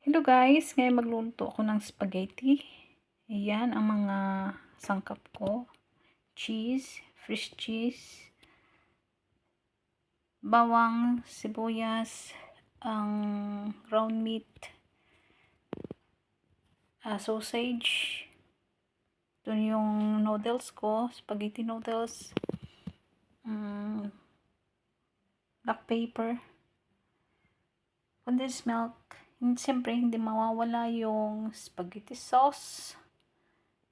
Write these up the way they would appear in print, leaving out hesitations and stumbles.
Hello guys, ngayon magluluto ako ng spaghetti. Ayan ang mga sangkap ko. Cheese, fresh cheese, bawang, sibuyas, ang ground meat, sausage. Ito yung noodles ko, spaghetti noodles, black pepper, condensed milk. Siyempre, hindi mawawala yung spaghetti sauce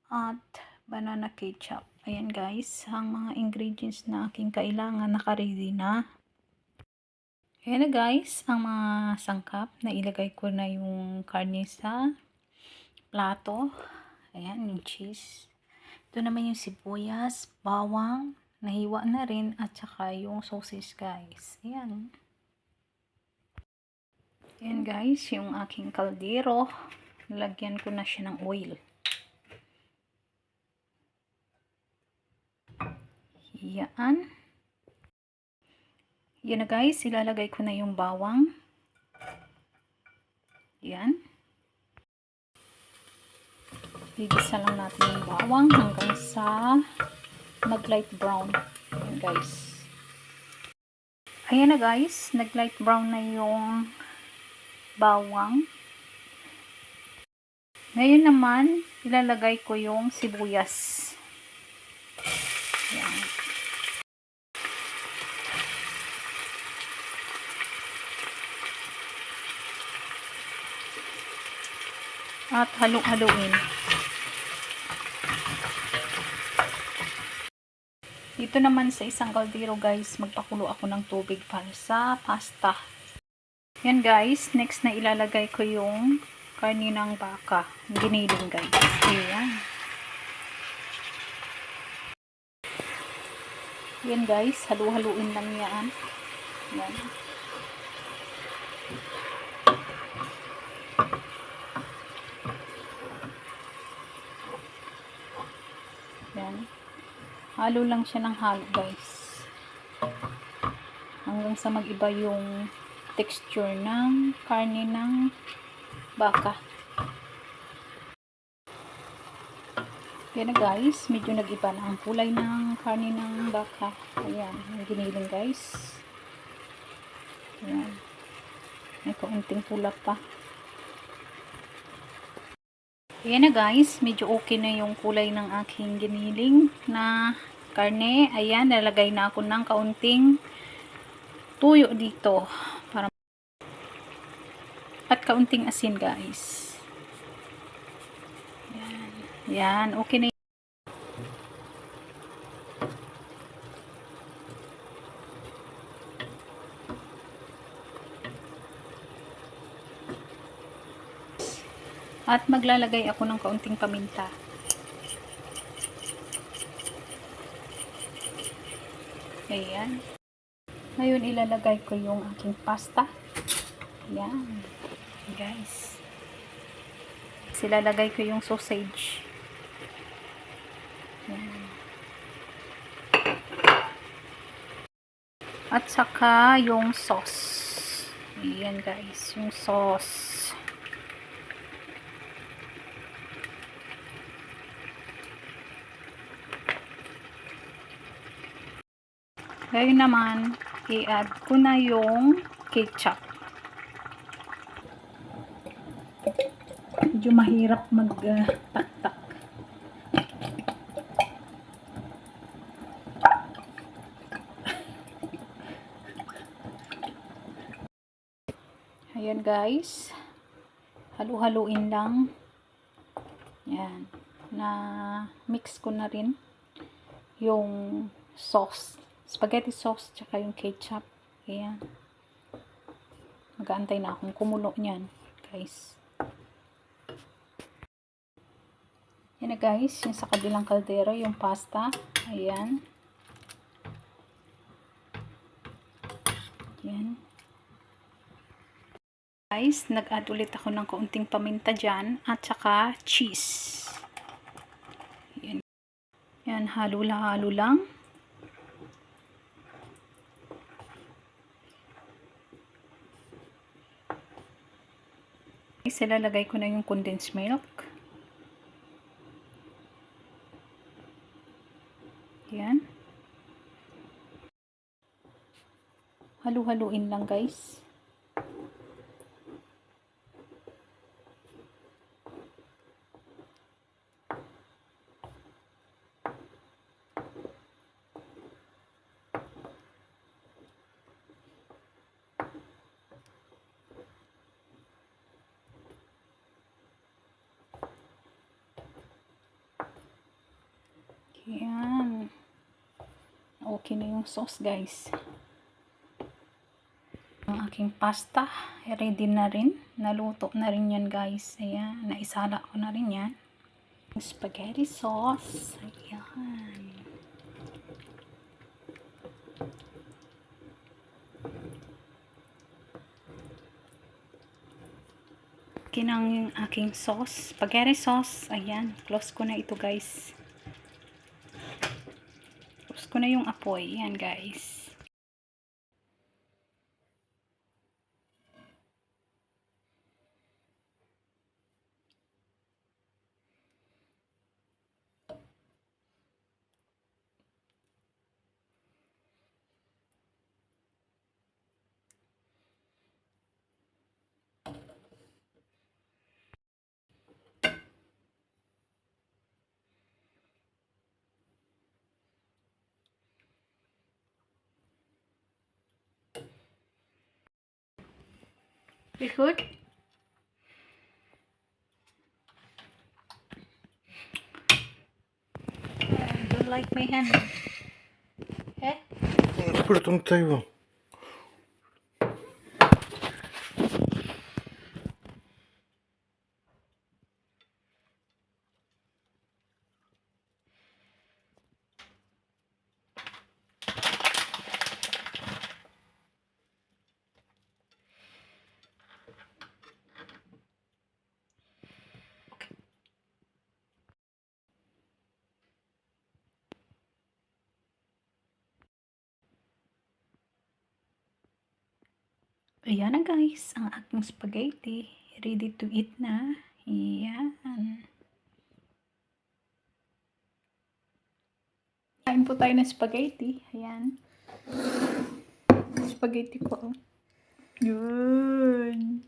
at banana ketchup. Ayan guys, ang mga ingredients na aking kailangan naka-ready na. Ayan na guys, ang mga sangkap na ilagay ko na yung karne sa plato. Ayan, yung cheese. Ito naman yung sibuyas, bawang, nahiwa na rin, at saka yung sausage guys. Ayan. Ayan guys, yung aking kaldero. Lagyan ko na siya ng oil. Yan. Yan na guys, ilalagay ko na yung bawang. Yan. Igisa lang natin yung bawang hanggang sa mag-light brown. Ayan guys. Ayan na guys, nag-light brown na yung bawang. Ngayon naman, ilalagay ko yung sibuyas. Ayan. At halu-haluin. Dito naman sa isang kaldero guys, magpakulo ako ng tubig para sa pasta. Yan guys, next na ilalagay ko yung karne ng baka. Giniling guys. Ayan. Yan guys, halu-haluin lang yan. Yan. Yan. Halo lang siya ng halo guys. Hanggang sa mag-iba yung texture ng karne ng baka. Yan na guys, medyo nag-iba na ang kulay ng karne ng baka. Ayan, giniling guys. Ayan. May kaunting pula pa. Ayan na guys, medyo okay na yung kulay ng aking giniling na karne. Ayan, nalagay na ako ng kaunting tuyo dito. At kaunting asin guys. Ayan, ayan okay na. At maglalagay ako ng kaunting paminta. Ayan. Ngayon ilalagay ko yung aking pasta. Ayan. Guys. Ilalagay ko yung sausage. Ayan. At saka yung sauce. Ayan guys. Yung sauce. Ngayon naman, i-add ko na yung ketchup. Medyo mahirap mag-tak-tak. Ayan guys. Halu-haluin lang. Ayan. Na mix ko na rin yung sauce. Spaghetti sauce tsaka yung ketchup. Ayan. Mag-aantay na akong kumulo niyan, guys. Yan na guys, yung sa kabilang kaldero, yung pasta. Ayan. Ayan. Guys, nag-add ulit ako ng kaunting paminta dyan at saka cheese. Ayan. Yan, halo-halo lang. Ilalagay ko na yung condensed milk. Yan. Halu-haluin lang guys. Yan. Okay na yung sauce guys. Ang aking pasta, ready na rin. Naluto na rin yan guys. Ayan, naisala ko na rin yan. Spaghetti sauce. Ayan. Kinang yung aking sauce. Spaghetti sauce. Ayan, close ko na ito guys. Close ko na yung apoy. Ayan guys. Be good. Don't like my hand. Eh? Put it on the table. Ayan na guys, ang aking spaghetti. Ready to eat na. Ayan. Kain po tayo ng spaghetti. Ayan. Spaghetti ko. Yun.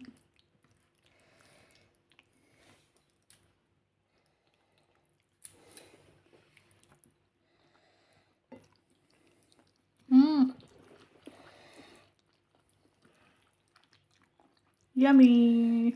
Yummy.